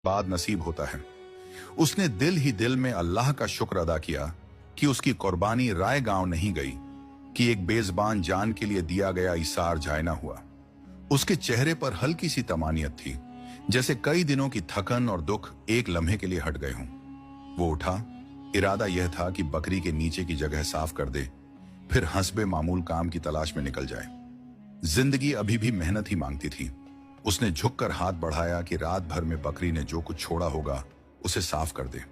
बाद नसीब होता है। उसने दिल ही दिल में अल्लाह का शुक्र अदा किया कि उसकी कुर्बानी राय गांव नहीं गई, कि एक बेजबान जान के लिए दिया गया इसार जाय ना हुआ। उसके चेहरे पर हल्की सी तमानियत थी, जैसे कई दिनों की थकन और दुख एक लम्हे के लिए हट गए हों। वो उठा। इरादा यह था कि बकरी के नीचे की जगह साफ कर दे, फिर हंसबे मामूल काम की तलाश में निकल जाए। जिंदगी अभी भी मेहनत ही मांगती थी। उसने झुककर हाथ बढ़ाया कि रात भर में बकरी ने जो कुछ छोड़ा होगा उसे साफ कर दे।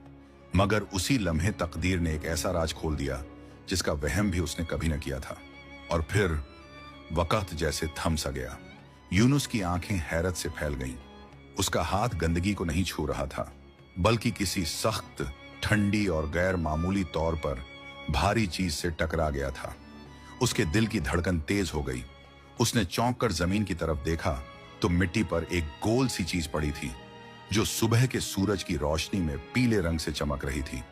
मगर उसी लम्हे तकदीर ने एक ऐसा राज खोल दिया जिसका वहम भी उसने कभी न किया था। और फिर वक्त जैसे थम सा गया। यूनुस की आंखें हैरत से फैल गईं। उसका हाथ गंदगी को नहीं छू रहा था, बल्कि किसी सख्त, ठंडी और गैर मामूली तौर पर भारी चीज से टकरा गया था। उसके दिल की धड़कन तेज हो गई। उसने चौंक कर जमीन की तरफ देखा तो मिट्टी पर एक गोल सी चीज पड़ी थी, जो सुबह के सूरज की रोशनी में पीले रंग से चमक रही थी।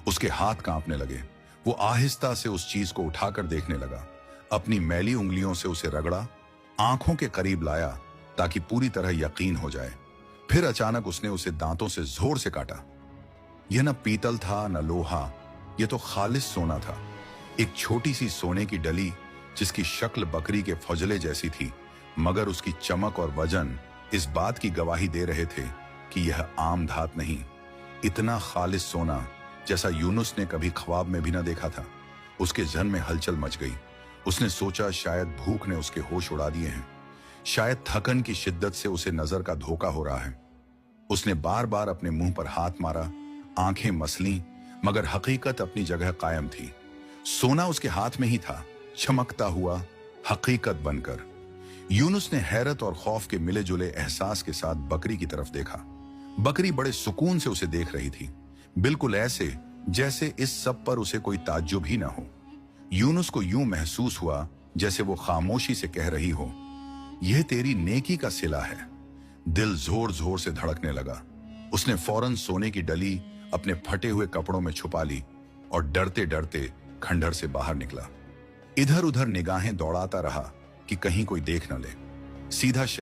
उसके हाथ कांपने लगे। वो आहिस्ता से उस चीज को उठाकर देखने लगा। अपनी मैली उंगलियों से उसे रगड़ा, आंखों के करीब लाया ताकि पूरी तरह यकीन हो जाए। फिर अचानक उसने उसे दांतों से जोर से काटा। यह न पीतल था न लोहा, यह तो खालिस सोना था। एक छोटी सी सोने की डली जिसकी शक्ल बकरी के फजले जैसी थी, मगर उसकी चमक और वजन इस बात की गवाही दे रहे थे कि यह आम धात नहीं। इतना खालिस सोना जैसा यूनुस ने कभी ख्वाब में भी न देखा था। उसके जहन में हलचल मच गई। उसने सोचा शायद भूख ने उसके होश उड़ा दिए हैं, शायद थकन की शिद्दत से उसे नजर का धोखा हो रहा है। उसने बार बार अपने मुंह पर हाथ मारा, आंखें मसलीं, मगर हकीकत अपनी जगह कायम थी। सोना उसके हाथ में ही था, चमकता हुआ, हकीकत बनकर। यूनुस ने हैरत और खौफ के मिले जुले एहसास के साथ बकरी की तरफ देखा। बकरी बड़े सुकून से उसे देख रही थी, बिल्कुल ऐसे जैसे इस सब पर उसे कोई ताज्जुब ही ना हो। यूनुस को यूं महसूस हुआ जैसे वो खामोशी से कह रही हो, यह तेरी नेकी का सिला है। दिल जोर जोर से धड़कने लगा। उसने फौरन सोने की डली अपने फटे हुए कपड़ों में छुपा ली और डरते डरते खंडहर से बाहर निकला। इधर उधर निगाहें दौड़ाता रहा कि कहीं कोई देख न ले। सीधा